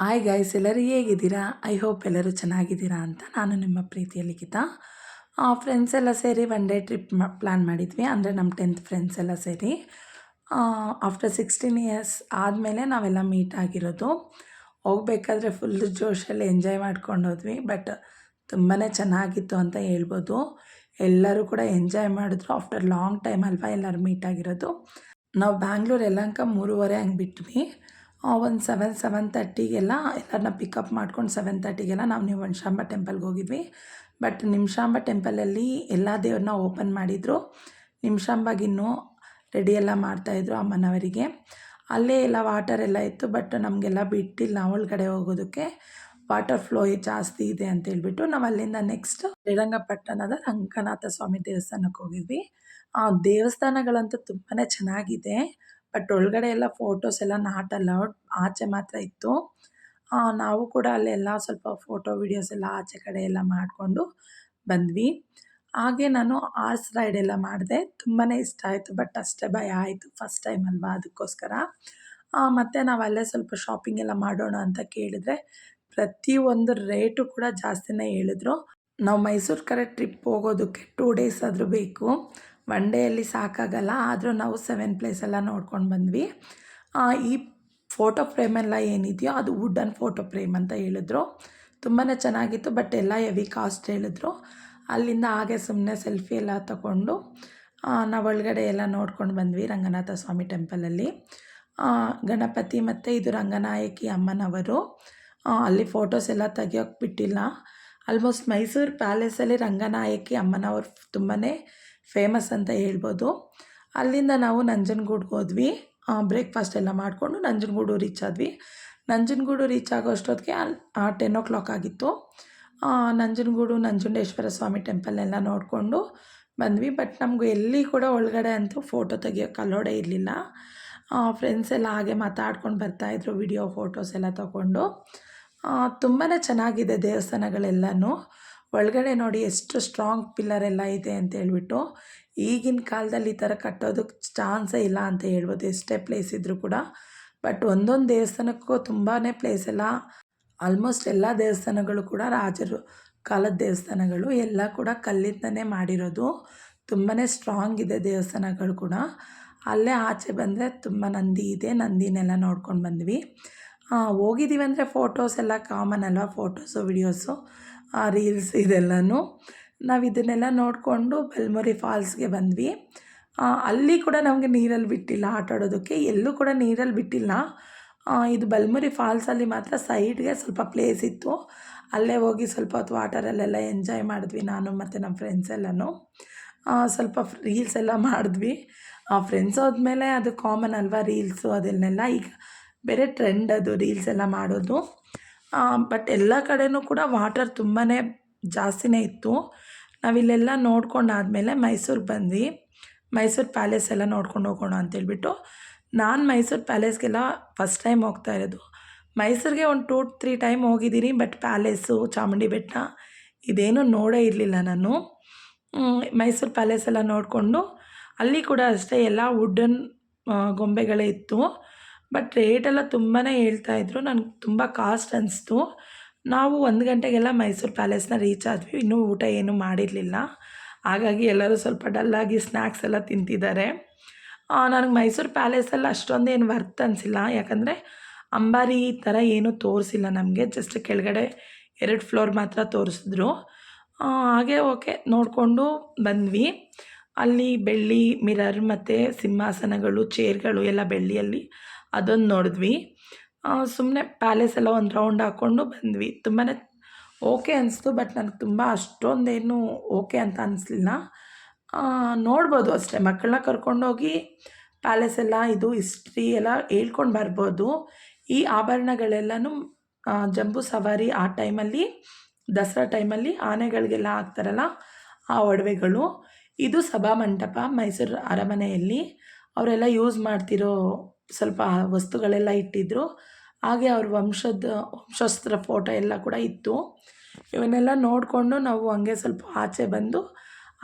Hi guys, ಎಲ್ಲರೂ ಹೇಗಿದ್ದೀರಾ? I hope ಎಲ್ಲರೂ ಚೆನ್ನಾಗಿದ್ದೀರಾ ಅಂತ. ನಾನು ನಿಮ್ಮ ಪ್ರೀತಿಯ ಲಿಖಿತ. ಫ್ರೆಂಡ್ಸ್ ಎಲ್ಲ ಸೇರಿ ಒನ್ ಡೇ ಟ್ರಿಪ್ ಪ್ಲ್ಯಾನ್ ಮಾಡಿದ್ವಿ. ಅಂದರೆ ನಮ್ಮ 10th ಫ್ರೆಂಡ್ಸ್ ಎಲ್ಲ ಸೇರಿ ಆಫ್ಟರ್ 16 ಇಯರ್ಸ್ ಆದಮೇಲೆ ನಾವೆಲ್ಲ ಮೀಟ್ ಆಗಿರೋದು. ಹೋಗ್ಬೇಕಾದ್ರೆ ಫುಲ್ ಜೋಶಲ್ಲಿ ಎಂಜಾಯ್ ಮಾಡ್ಕೊಂಡು ಹೋದ್ವಿ. ಬಟ್ ತುಂಬಾ ಚೆನ್ನಾಗಿತ್ತು ಅಂತ ಹೇಳ್ಬೋದು. ಎಲ್ಲರೂ ಕೂಡ ಎಂಜಾಯ್ ಮಾಡಿದ್ರು. ಆಫ್ಟರ್ ಲಾಂಗ್ ಟೈಮ್ ಅಲ್ವಾ ಎಲ್ಲರೂ ಮೀಟ್ ಆಗಿರೋದು. ನಾವು ಬ್ಯಾಂಗ್ಳೂರು ಯಲಹಂಕ 3:30 ಹಂಗೆ ಬಿಟ್ವಿ. ಒಂದು 7:30ಗೆಲ್ಲ ಎಲ್ಲರನ್ನ ಪಿಕಪ್ ಮಾಡ್ಕೊಂಡು 7:30ಗೆಲ್ಲ ನಾವು ನಿಮಿಷಾಂಬ ಟೆಂಪಲ್ಗೆ ಹೋಗಿದ್ವಿ. ಬಟ್ ನಿಮಿಷಾಂಬ ಟೆಂಪಲಲ್ಲಿ ಎಲ್ಲ ದೇವ್ರನ್ನ ಓಪನ್ ಮಾಡಿದರು. ನಿಮಿಷಾಂಬಗಿನ್ನೂ ರೆಡಿ ಎಲ್ಲ ಮಾಡ್ತಾಯಿದ್ರು ಅಮ್ಮನವರಿಗೆ. ಅಲ್ಲೇ ಎಲ್ಲ ವಾಟರ್ ಎಲ್ಲ ಇತ್ತು. ಬಟ್ ನಮಗೆಲ್ಲ ಬಿಟ್ಟಿಲ್ಲ ಒಳಗಡೆ ಹೋಗೋದಕ್ಕೆ. ವಾಟರ್ ಫ್ಲೋ ಜಾಸ್ತಿ ಇದೆ ಅಂತ ಹೇಳ್ಬಿಟ್ಟು ನಾವು ಅಲ್ಲಿಂದ ನೆಕ್ಸ್ಟ್ ಶ್ರೀರಂಗಪಟ್ಟಣದ ರಂಗನಾಥ ಸ್ವಾಮಿ ದೇವಸ್ಥಾನಕ್ಕೆ ಹೋಗಿದ್ವಿ. ದೇವಸ್ಥಾನಗಳಂತೂ ತುಂಬಾ ಚೆನ್ನಾಗಿದೆ. ಬಟ್ ಒಳಗಡೆ ಎಲ್ಲ ಫೋಟೋಸ್ ಎಲ್ಲ ನಾಟ್ ಅಲೌಡ್, ಆಚೆ ಮಾತ್ರ ಇತ್ತು. ನಾವು ಕೂಡ ಅಲ್ಲೆಲ್ಲ ಸ್ವಲ್ಪ ಫೋಟೋ ವೀಡಿಯೋಸ್ ಎಲ್ಲ ಆಚೆ ಕಡೆ ಎಲ್ಲ ಮಾಡಿಕೊಂಡು ಬಂದ್ವಿ. ಹಾಗೆ ನಾನು ಹಾರ್ಸ್ ರೈಡ್ ಎಲ್ಲ ಮಾಡಿದೆ. ತುಂಬಾ ಇಷ್ಟ ಆಯಿತು. ಬಟ್ ಅಷ್ಟೇ ಭಯ ಆಯಿತು, ಫಸ್ಟ್ ಟೈಮ್ ಅಲ್ವಾ, ಅದಕ್ಕೋಸ್ಕರ. ಮತ್ತು ನಾವು ಅಲ್ಲೇ ಸ್ವಲ್ಪ ಶಾಪಿಂಗ್ ಎಲ್ಲ ಮಾಡೋಣ ಅಂತ ಕೇಳಿದರೆ ಪ್ರತಿಯೊಂದು ರೇಟು ಕೂಡ ಜಾಸ್ತಿನೇ ಹೇಳಿದ್ರು. ನಾವು ಮೈಸೂರು ಕಡೆ ಟ್ರಿಪ್ ಹೋಗೋದಕ್ಕೆ 2 ಡೇಸ್ ಆದರೂ ಬೇಕು. 1 ಡೇಯಲ್ಲಿ ಸಾಕಾಗಲ್ಲ. ಆದರೂ ನಾವು 7 ಪ್ಲೇಸ್ ಎಲ್ಲ ನೋಡ್ಕೊಂಡು ಬಂದ್ವಿ. ಈ ಫೋಟೋ ಫ್ರೇಮೆಲ್ಲ ಏನಿದೆಯೋ ಅದು ವುಡನ್ ಫೋಟೋ ಫ್ರೇಮ್ ಅಂತ ಹೇಳಿದ್ರು. ತುಂಬಾ ಚೆನ್ನಾಗಿತ್ತು. ಬಟ್ ಎಲ್ಲ ಹೆವಿ ಕಾಸ್ಟ್ ಹೇಳಿದ್ರು. ಅಲ್ಲಿಂದ ಹಾಗೆ ಸುಮ್ಮನೆ ಸೆಲ್ಫಿ ಎಲ್ಲ ತಗೊಂಡು ನಾವು ಒಳಗಡೆ ಎಲ್ಲ ನೋಡ್ಕೊಂಡು ಬಂದ್ವಿ ರಂಗನಾಥ ಸ್ವಾಮಿ ಟೆಂಪಲಲ್ಲಿ. ಗಣಪತಿ ಮತ್ತು ಇದು ರಂಗನಾಯಕಿ ಅಮ್ಮನವರು. ಅಲ್ಲಿ ಫೋಟೋಸ್ ಎಲ್ಲ ತೆಗಿಯೋಕ್ಕೆ ಬಿಟ್ಟಿಲ್ಲ. ಆಲ್ಮೋಸ್ಟ್ ಮೈಸೂರು ಪ್ಯಾಲೇಸಲ್ಲಿ ರಂಗನಾಯಕಿ ಅಮ್ಮನವರು ತುಂಬಾ ಫೇಮಸ್ ಅಂತ ಹೇಳ್ಬೋದು. ಅಲ್ಲಿಂದ ನಾವು ನಂಜನಗೂಡ್ಗೆ ಹೋದ್ವಿ. ಬ್ರೇಕ್ಫಾಸ್ಟ್ ಎಲ್ಲ ಮಾಡಿಕೊಂಡು ನಂಜನಗೂಡು ರೀಚ್ ಆದ್ವಿ. ನಂಜನಗೂಡು ರೀಚ್ ಆಗೋ ಅಷ್ಟೊತ್ತಿಗೆ 10 o'clock ಆಗಿತ್ತು. ನಂಜನಗೂಡು ನಂಜುಂಡೇಶ್ವರ ಸ್ವಾಮಿ ಟೆಂಪಲ್ನೆಲ್ಲ ನೋಡಿಕೊಂಡು ಬಂದ್ವಿ. ಬಟ್ ನಮಗೂ ಎಲ್ಲಿ ಕೂಡ ಒಳಗಡೆ ಅಂತೂ ಫೋಟೋ ತೆಗಿಯೋಕ್ಕೆ ಅಲೋಡೇ ಇರಲಿಲ್ಲ. ಫ್ರೆಂಡ್ಸ್ ಎಲ್ಲ ಹಾಗೆ ಮಾತಾಡ್ಕೊಂಡು ಬರ್ತಾಯಿದ್ರು, ವಿಡಿಯೋ ಫೋಟೋಸ್ ಎಲ್ಲ ತಗೊಂಡು. ತುಂಬಾ ಚೆನ್ನಾಗಿದೆ ದೇವಸ್ಥಾನಗಳೆಲ್ಲನೂ. ಒಳಗಡೆ ನೋಡಿ ಎಷ್ಟು ಸ್ಟ್ರಾಂಗ್ ಪಿಲ್ಲರ್ ಎಲ್ಲ ಇದೆ ಅಂತ ಹೇಳ್ಬಿಟ್ಟು. ಈಗಿನ ಕಾಲದಲ್ಲಿ ಈ ಥರ ಕಟ್ಟೋದಕ್ಕೆ ಚಾನ್ಸೇ ಇಲ್ಲ ಅಂತ ಹೇಳ್ಬೋದು, ಎಷ್ಟೇ ಪ್ಲೇಸ್ ಇದ್ದರೂ ಕೂಡ. ಬಟ್ ಒಂದೊಂದು ದೇವಸ್ಥಾನಕ್ಕೂ ತುಂಬಾ ಪ್ಲೇಸ್ ಎಲ್ಲ, ಆಲ್ಮೋಸ್ಟ್ ಎಲ್ಲ ದೇವಸ್ಥಾನಗಳು ಕೂಡ ರಾಜರು ಕಾಲದ ದೇವಸ್ಥಾನಗಳು ಎಲ್ಲ ಕೂಡ ಕಲ್ಲಿಂದನೇ ಮಾಡಿರೋದು. ತುಂಬಾ ಸ್ಟ್ರಾಂಗ್ ಇದೆ ದೇವಸ್ಥಾನಗಳು ಕೂಡ. ಅಲ್ಲೇ ಆಚೆ ಬಂದರೆ ತುಂಬ ನಂದಿ ಇದೆ. ನಂದಿನೆಲ್ಲ ನೋಡ್ಕೊಂಡು ಬಂದ್ವಿ. ಹೋಗಿದ್ದೀವಿ ಅಂದರೆ ಫೋಟೋಸ್ ಎಲ್ಲ ಕಾಮನ್ ಅಲ್ವಾ, ಫೋಟೋಸು ವಿಡಿಯೋಸು ರೀಲ್ಸ್ ಇದೆಲ್ಲನೂ. ನಾವು ಇದನ್ನೆಲ್ಲ ನೋಡಿಕೊಂಡು ಬಲಮುರಿ ಫಾಲ್ಸ್ಗೆ ಬಂದ್ವಿ. ಅಲ್ಲಿ ಕೂಡ ನಮಗೆ ನೀರಲ್ಲಿ ಬಿಟ್ಟಿಲ್ಲ ಆಟ ಆಡೋದಕ್ಕೆ, ಎಲ್ಲೂ ಕೂಡ ನೀರಲ್ಲಿ ಬಿಟ್ಟಿಲ್ಲ. ಇದು ಬಲಮುರಿ ಫಾಲ್ಸಲ್ಲಿ ಮಾತ್ರ ಸೈಡ್ಗೆ ಸ್ವಲ್ಪ ಪ್ಲೇಸ್ ಇತ್ತು. ಅಲ್ಲೇ ಹೋಗಿ ಸ್ವಲ್ಪ ಹೊತ್ತು ವಾಟರಲ್ಲೆಲ್ಲ ಎಂಜಾಯ್ ಮಾಡಿದ್ವಿ, ನಾನು ಮತ್ತು ನಮ್ಮ ಫ್ರೆಂಡ್ಸ್ ಎಲ್ಲನೂ. ಸ್ವಲ್ಪ ರೀಲ್ಸ್ ಎಲ್ಲ ಮಾಡಿದ್ವಿ. ಫ್ರೆಂಡ್ಸ್ ಹೋದ್ಮೇಲೆ ಅದು ಕಾಮನ್ ಅಲ್ವಾ ರೀಲ್ಸು ಅದನ್ನೆಲ್ಲ. ಈಗ ಬೇರೆ ಟ್ರೆಂಡ್ ಅದು ರೀಲ್ಸ್ ಎಲ್ಲ ಮಾಡೋದು. ಬಟ್ ಎಲ್ಲ ಕಡೆಯೂ ಕೂಡ ವಾಟರ್ ತುಂಬಾ ಜಾಸ್ತಿನೇ ಇತ್ತು. ನಾವಿಲ್ಲೆಲ್ಲ ನೋಡ್ಕೊಂಡಾದಮೇಲೆ ಮೈಸೂರಿಗೆ ಬಂದ್ವಿ. ಮೈಸೂರು ಪ್ಯಾಲೇಸ್ ಎಲ್ಲ ನೋಡ್ಕೊಂಡು ಹೋಗೋಣ ಅಂತೇಳ್ಬಿಟ್ಟು. ನಾನು ಮೈಸೂರು ಪ್ಯಾಲೇಸ್ಗೆಲ್ಲ ಫಸ್ಟ್ ಟೈಮ್ ಹೋಗ್ತಾ ಇರೋದು. ಮೈಸೂರಿಗೆ ಒಂದು 2-3 ಟೈಮ್ ಹೋಗಿದ್ದೀನಿ. ಬಟ್ ಪ್ಯಾಲೇಸು, ಚಾಮುಂಡಿ ಬೆಟ್ಟ ಇದೇನೂ ನೋಡೇ ಇರಲಿಲ್ಲ ನಾನು. ಮೈಸೂರು ಪ್ಯಾಲೇಸ್ ಎಲ್ಲ ನೋಡಿಕೊಂಡು ಅಲ್ಲಿ ಕೂಡ ಅಷ್ಟೇ ಎಲ್ಲ ವುಡನ್ ಗೊಂಬೆಗಳೇ ಇತ್ತು. ಬಟ್ ರೇಟೆಲ್ಲ ತುಂಬಾ ಹೇಳ್ತಾಯಿದ್ರು. ನನಗೆ ತುಂಬ ಕಾಸ್ಟ್ ಅನಿಸ್ತು. ನಾವು 1 ಗಂಟೆಗೆಲ್ಲ ಮೈಸೂರು ಪ್ಯಾಲೇಸ್ನ ರೀಚ್ ಆದ್ವಿ. ಇನ್ನೂ ಊಟ ಏನೂ ಮಾಡಿರಲಿಲ್ಲ. ಹಾಗಾಗಿ ಎಲ್ಲರೂ ಸ್ವಲ್ಪ ಡಲ್ಲಾಗಿ ಸ್ನ್ಯಾಕ್ಸ್ ಎಲ್ಲ ತಿಂತಿದ್ದಾರೆ. ನನಗೆ ಮೈಸೂರು ಪ್ಯಾಲೇಸಲ್ಲಿ ಅಷ್ಟೊಂದೇನು ವರ್ತ್ ಅನಿಸಿಲ್ಲ. ಯಾಕಂದರೆ ಅಂಬಾರಿ ಥರ ಏನೂ ತೋರಿಸಿಲ್ಲ ನಮಗೆ. ಜಸ್ಟ್ ಕೆಳಗಡೆ 2 ಫ್ಲೋರ್ ಮಾತ್ರ ತೋರಿಸಿದ್ರು. ಹಾಗೆ ಓಕೆ ನೋಡಿಕೊಂಡು ಬಂದ್ವಿ. ಅಲ್ಲಿ ಬೆಳ್ಳಿ ಮಿರರ್ ಮತ್ತು ಸಿಂಹಾಸನಗಳು, ಚೇರ್ಗಳು ಎಲ್ಲ ಬೆಳ್ಳಿಯಲ್ಲಿ, ಅದೊಂದು ನೋಡಿದ್ವಿ. ಸುಮ್ಮನೆ ಪ್ಯಾಲೇಸ್ ಎಲ್ಲ ಒಂದು ರೌಂಡ್ ಹಾಕ್ಕೊಂಡು ಬಂದ್ವಿ. ತುಂಬಾ ಓಕೆ ಅನಿಸ್ತು. ಬಟ್ ನನಗೆ ತುಂಬ ಅಷ್ಟೊಂದೇನು ಓಕೆ ಅಂತ ಅನ್ನಿಸ್ಲಿಲ್ಲ. ನೋಡ್ಬೋದು ಅಷ್ಟೇ, ಮಕ್ಕಳನ್ನ ಕರ್ಕೊಂಡೋಗಿ ಪ್ಯಾಲೇಸ್ ಎಲ್ಲ ಇದು ಹಿಸ್ಟ್ರಿ ಎಲ್ಲ ಹೇಳ್ಕೊಂಡು ಬರ್ಬೋದು. ಈ ಆಭರಣಗಳೆಲ್ಲನೂ ಜಂಬೂ ಸವಾರಿ ಆ ಟೈಮಲ್ಲಿ, ದಸರಾ ಟೈಮಲ್ಲಿ ಆನೆಗಳಿಗೆಲ್ಲ ಹಾಕ್ತಾರಲ್ಲ ಆ ಒಡವೆಗಳು. ಇದು ಸಭಾಮಂಟಪ ಮೈಸೂರು ಅರಮನೆಯಲ್ಲಿ ಅವರೆಲ್ಲ ಯೂಸ್ ಮಾಡ್ತಿರೋ ಸ್ವಲ್ಪ ವಸ್ತುಗಳೆಲ್ಲ ಇಟ್ಟಿದ್ದರು. ಹಾಗೆ ಅವ್ರ ವಂಶಸ್ಥರ ಫೋಟೋ ಎಲ್ಲ ಕೂಡ ಇತ್ತು. ಇವನ್ನೆಲ್ಲ ನೋಡಿಕೊಂಡು ನಾವು ಹಂಗೆ ಸ್ವಲ್ಪ ಆಚೆ ಬಂದು,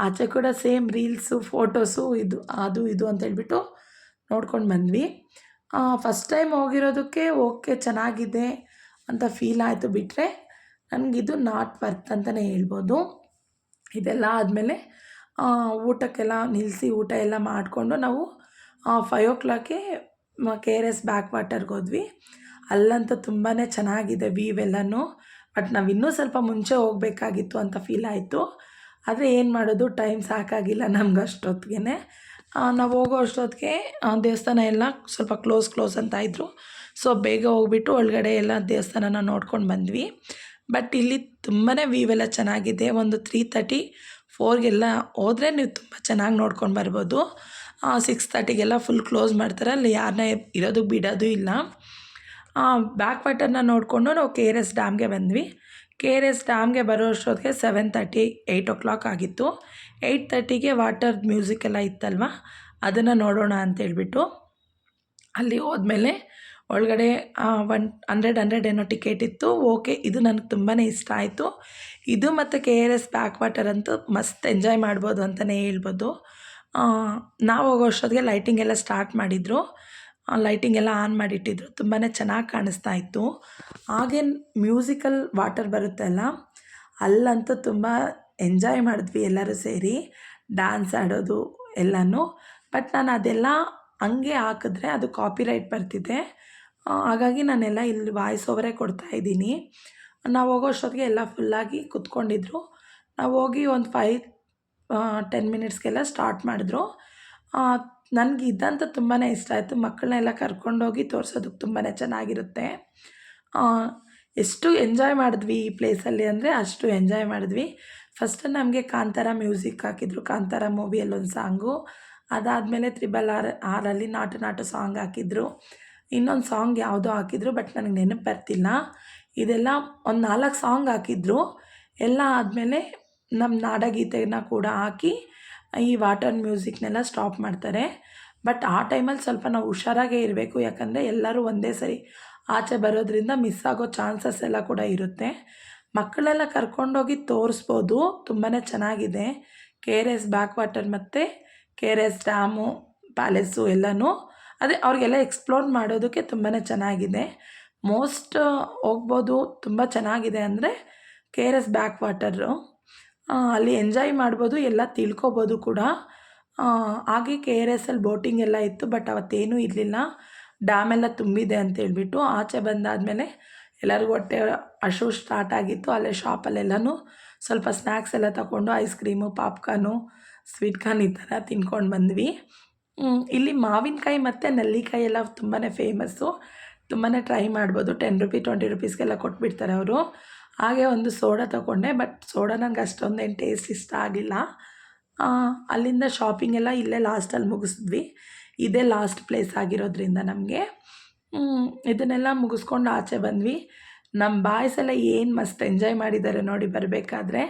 ಆಚೆ ಕೂಡ ಸೇಮ್ ರೀಲ್ಸು ಫೋಟೋಸು ಇದು ಇದು ಅಂತ ಹೇಳ್ಬಿಟ್ಟು ನೋಡ್ಕೊಂಡು ಬಂದ್ವಿ. ಫಸ್ಟ್ ಟೈಮ್ ಹೋಗಿರೋದಕ್ಕೆ ಓಕೆ ಚೆನ್ನಾಗಿದೆ. ಅಂತ ಫೀಲ್ ಆಯಿತು. ಬಿಟ್ಟರೆ ನನಗಿದು ನಾಟ್ ವರ್ತ್ ಅಂತಲೇ ಹೇಳ್ಬೋದು. ಇದೆಲ್ಲ ಆದಮೇಲೆ ಊಟಕ್ಕೆಲ್ಲ ನಿಲ್ಲಿಸಿ ಊಟ ಎಲ್ಲ ಮಾಡಿಕೊಂಡು ನಾವು 5 ಕೆ ಆರ್ ಎಸ್ ಬ್ಯಾಕ್ ವಾಟರ್ಗೆ ಹೋದ್ವಿ. ಅಲ್ಲಂತೂ ತುಂಬಾ ಚೆನ್ನಾಗಿದೆ ವ್ಯೂ ಎಲ್ಲನೂ. ಬಟ್ ನಾವು ಇನ್ನೂ ಸ್ವಲ್ಪ ಮುಂಚೆ ಹೋಗಬೇಕಾಗಿತ್ತು ಅಂತ ಫೀಲ್ ಆಯಿತು. ಆದರೆ ಏನು ಮಾಡೋದು, ಟೈಮ್ ಸಾಕಾಗಿಲ್ಲ ನಮ್ಗೆ ಅಷ್ಟೊತ್ತಿಗೆ. ನಾವು ಹೋಗೋ ಅಷ್ಟೊತ್ತಿಗೆ ದೇವಸ್ಥಾನ ಎಲ್ಲ ಸ್ವಲ್ಪ ಕ್ಲೋಸ್ ಅಂತ ಇದ್ದರು. ಸೊ ಬೇಗ ಹೋಗ್ಬಿಟ್ಟು ಒಳಗಡೆ ಎಲ್ಲ ದೇವಸ್ಥಾನನ ನೋಡ್ಕೊಂಡು ಬಂದ್ವಿ. ಬಟ್ ಇಲ್ಲಿ ತುಂಬಾ ವ್ಯೂ ಎಲ್ಲ ಚೆನ್ನಾಗಿದೆ. ಒಂದು 3:30, 4ಗೆಲ್ಲ ಹೋದರೆ ನೀವು ತುಂಬ ಚೆನ್ನಾಗಿ ನೋಡ್ಕೊಂಡು ಬರ್ಬೋದು. 6:30ಗೆಲ್ಲ ಫುಲ್ ಕ್ಲೋಸ್ ಮಾಡ್ತಾರೆ. ಅಲ್ಲಿ ಯಾರನ್ನ ಇರೋದಕ್ಕೆ ಬಿಡೋದು ಇಲ್ಲ. ಬ್ಯಾಕ್ ವಾಟರ್ನ ನೋಡಿಕೊಂಡು ನಾವು ಕೆ ಆರ್ ಎಸ್ ಡ್ಯಾಮ್ಗೆ ಬಂದ್ವಿ. ಕೆ ಆರ್ ಎಸ್ ಡ್ಯಾಮ್ಗೆ ಬರೋ ಅಷ್ಟೊತ್ತಿಗೆ 7:30, 8 ಆಗಿತ್ತು. 8:30ಗೆ ವಾಟರ್ ಮ್ಯೂಸಿಕ್ ಎಲ್ಲ ಇತ್ತಲ್ವ, ಅದನ್ನು ನೋಡೋಣ ಅಂತೇಳ್ಬಿಟ್ಟು ಅಲ್ಲಿ ಹೋದ್ಮೇಲೆ ಒಳಗಡೆ 100 ಏನೋ ಟಿಕೆಟ್ ಇತ್ತು. ಓಕೆ, ಇದು ನನಗೆ ತುಂಬಾ ಇಷ್ಟ ಆಯಿತು. ಇದು ಮತ್ತು K R S back water ಅಂತೂ ಮಸ್ತ್ ಎಂಜಾಯ್ ಮಾಡ್ಬೋದು ಅಂತಲೇ ಹೇಳ್ಬೋದು. ನಾವು ಹೋಗೋ ಅಷ್ಟೊತ್ತಿಗೆ ಲೈಟಿಂಗ್ ಎಲ್ಲ ಸ್ಟಾರ್ಟ್ ಮಾಡಿದರು. ಲೈಟಿಂಗ್ ಎಲ್ಲ ಆನ್ ಮಾಡಿಟ್ಟಿದ್ರು. ತುಂಬಾ ಚೆನ್ನಾಗಿ ಕಾಣಿಸ್ತಾ ಇತ್ತು. ಹಾಗೆ ಮ್ಯೂಸಿಕಲ್ ವಾಟರ್ ಬರುತ್ತೆ ಅಲ್ಲ, ಅಲ್ಲಂತೂ ತುಂಬ ಎಂಜಾಯ್ ಮಾಡಿದ್ವಿ ಎಲ್ಲರೂ ಸೇರಿ ಡ್ಯಾನ್ಸ್ ಆಡೋದು ಎಲ್ಲನೂ. ಬಟ್ ನಾನು ಅದೆಲ್ಲ ಹಂಗೆ ಹಾಕಿದ್ರೆ ಅದು ಕಾಪಿರೈಟ್ ಬರ್ತಿದೆ. ಹಾಗಾಗಿ ನಾನೆಲ್ಲ ಇಲ್ಲಿ ವಾಯ್ಸ್ ಓವರೇ ಕೊಡ್ತಾಯಿದ್ದೀನಿ. ನಾವು ಹೋಗೋ ಅಷ್ಟೊತ್ತಿಗೆ ಎಲ್ಲ ಫುಲ್ಲಾಗಿ ಕೂತ್ಕೊಂಡಿದ್ರು. ನಾವು ಹೋಗಿ ಒಂದು 5-10 ಮಿನಿಟ್ಸ್ಗೆಲ್ಲ ಸ್ಟಾರ್ಟ್ ಮಾಡಿದ್ರು. ನನಗೆ ಇದಂತೂ ತುಂಬಾ ಇಷ್ಟ ಆಯಿತು. ಮಕ್ಕಳನ್ನೆಲ್ಲ ಕರ್ಕೊಂಡೋಗಿ ತೋರಿಸೋದಕ್ಕೆ ತುಂಬಾ ಚೆನ್ನಾಗಿರುತ್ತೆ. ಎಷ್ಟು ಎಂಜಾಯ್ ಮಾಡಿದ್ವಿ ಈ ಪ್ಲೇಸಲ್ಲಿ ಅಂದರೆ ಅಷ್ಟು ಎಂಜಾಯ್ ಮಾಡಿದ್ವಿ. ಫಸ್ಟ್ ನಮಗೆ ಕಾಂತಾರ ಮ್ಯೂಸಿಕ್ ಹಾಕಿದ್ರು. ಕಾಂತಾರ ಮೂವಿಯಲ್ಲೊಂದು ಸಾಂಗು. ಅದಾದಮೇಲೆ RRRಲ್ಲಿ ನಾಟು ಸಾಂಗ್ ಹಾಕಿದ್ರು. ಇನ್ನೊಂದು ಸಾಂಗ್ ಯಾವುದೋ ಹಾಕಿದ್ರು, ಬಟ್ ನನಗೆ ನೆನಪು ಬರ್ತಿಲ್ಲ. ಇದೆಲ್ಲ ಒಂದು 4 ಸಾಂಗ್ ಹಾಕಿದ್ರು. ಎಲ್ಲ ಆದಮೇಲೆ ನಮ್ಮ ನಾಡಗೀತೆನ ಕೂಡ ಹಾಕಿ ಈ ವಾಟರ್ ಮ್ಯೂಸಿಕ್ನೆಲ್ಲ ಸ್ಟಾಪ್ ಮಾಡ್ತಾರೆ. ಬಟ್ ಆ ಟೈಮಲ್ಲಿ ಸ್ವಲ್ಪ ನಾವು ಹುಷಾರಾಗೇ ಇರಬೇಕು. ಯಾಕಂದರೆ ಎಲ್ಲರೂ ಒಂದೇ ಸರಿ ಆಚೆ ಬರೋದ್ರಿಂದ ಮಿಸ್ ಆಗೋ ಚಾನ್ಸಸ್ ಎಲ್ಲ ಕೂಡ ಇರುತ್ತೆ. ಮಕ್ಕಳೆಲ್ಲ ಕರ್ಕೊಂಡೋಗಿ ತೋರಿಸ್ಬೋದು, ತುಂಬಾ ಚೆನ್ನಾಗಿದೆ. K R S back water ಮತ್ತು K R S dam, palace ಎಲ್ಲನೂ ಅದೇ ಅವ್ರಿಗೆಲ್ಲ ಎಕ್ಸ್ಪ್ಲೋರ್ ಮಾಡೋದಕ್ಕೆ ತುಂಬಾ ಚೆನ್ನಾಗಿದೆ. ಮೋಸ್ಟ್ ಹೋಗ್ಬೋದು. ತುಂಬ ಚೆನ್ನಾಗಿದೆ ಅಂದರೆ K R S back water. ಅಲ್ಲಿ ಎಂಜಾಯ್ ಮಾಡ್ಬೋದು, ಎಲ್ಲ ತಿಳ್ಕೊಬೋದು ಕೂಡ. ಹಾಗೆ ಕೆ ಆರ್ ಎಸ್ಸಲ್ಲಿ ಬೋಟಿಂಗ್ ಎಲ್ಲ ಇತ್ತು. ಬಟ್ ಅವತ್ತೇನೂ ಇರಲಿಲ್ಲ, ಡ್ಯಾಮೆಲ್ಲ ತುಂಬಿದೆ ಅಂತೇಳ್ಬಿಟ್ಟು. ಆಚೆ ಬಂದಾದಮೇಲೆ ಎಲ್ಲರಿಗೂ ಹೊಟ್ಟೆ ಹಸಿವು ಸ್ಟಾರ್ಟ್ ಆಗಿತ್ತು. ಅಲ್ಲೇ ಶಾಪಲ್ಲೆಲ್ಲನೂ ಸ್ವಲ್ಪ ಸ್ನ್ಯಾಕ್ಸ್ ಎಲ್ಲ ತಗೊಂಡು ಐಸ್ ಕ್ರೀಮು, ಪಾಪ್ಕಾರ್ನು, ಸ್ವೀಟ್ ಕಾರ್ನ್ ಈ ಥರ ತಿನ್ಕೊಂಡು ಬಂದ್ವಿ. ಇಲ್ಲಿ ಮಾವಿನಕಾಯಿ ಮತ್ತು ನೆಲ್ಲಿಕಾಯಿ ಎಲ್ಲ ತುಂಬಾ ಫೇಮಸ್ಸು. ತುಂಬಾ ಟ್ರೈ ಮಾಡ್ಬೋದು. 10 ರೂಪಿ 20 ರೂಪೀಸ್ಗೆಲ್ಲ ಕೊಟ್ಬಿಡ್ತಾರೆ ಅವರು. ಹಾಗೆ ಒಂದು ಸೋಡಾ ತೊಗೊಂಡೆ. ಬಟ್ ಸೋಡಾ ನನಗೆ ಅಷ್ಟೊಂದೇನು ಟೇಸ್ಟ್ ಇಷ್ಟ ಆಗಿಲ್ಲ. ಅಲ್ಲಿಂದ ಶಾಪಿಂಗ್ ಎಲ್ಲ ಇಲ್ಲೇ ಲಾಸ್ಟಲ್ಲಿ ಮುಗಿಸಿದ್ವಿ. ಇದೇ ಲಾಸ್ಟ್ ಪ್ಲೇಸ್ ಆಗಿರೋದ್ರಿಂದ ನಮಗೆ ಇದನ್ನೆಲ್ಲ ಮುಗಿಸ್ಕೊಂಡು ಆಚೆ ಬಂದ್ವಿ. ನಮ್ಮ ಬಾಯ್ಸ್ ಎಲ್ಲ ಏನು ಮಸ್ತ್ ಎಂಜಾಯ್ ಮಾಡಿದ್ದಾರೆ ನೋಡಿ ಬರಬೇಕಾದ್ರೆ.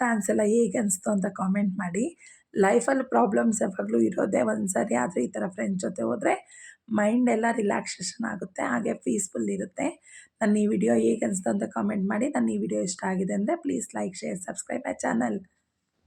ಡ್ಯಾನ್ಸ್ ಎಲ್ಲ ಹೇಗೆ ಅನಿಸ್ತು ಅಂತ ಕಾಮೆಂಟ್ ಮಾಡಿ. ಲೈಫಲ್ಲಿ ಪ್ರಾಬ್ಲಮ್ಸ್ ಯಾವಾಗಲೂ ಇರೋದೇ. ಒಂದು ಸರಿ ಆದರೆ ಈ ಥರ ಫ್ರೆಂಡ್ಸ್ ಜೊತೆ ಹೋದರೆ ಮೈಂಡ್ ಎಲ್ಲ ರಿಲ್ಯಾಕ್ಸೇಷನ್ ಆಗುತ್ತೆ, ಹಾಗೆ ಪೀಸ್ಫುಲ್ ಇರುತ್ತೆ. ನನ್ನ ಈ ವಿಡಿಯೋ ಹೇಗೆ ಅನಿಸ್ತು ಅಂತ ಕಾಮೆಂಟ್ ಮಾಡಿ. ನನ್ನ ಈ ವಿಡಿಯೋ ಇಷ್ಟ ಆಗಿದೆ ಅಂದರೆ please like, share, subscribe my channel.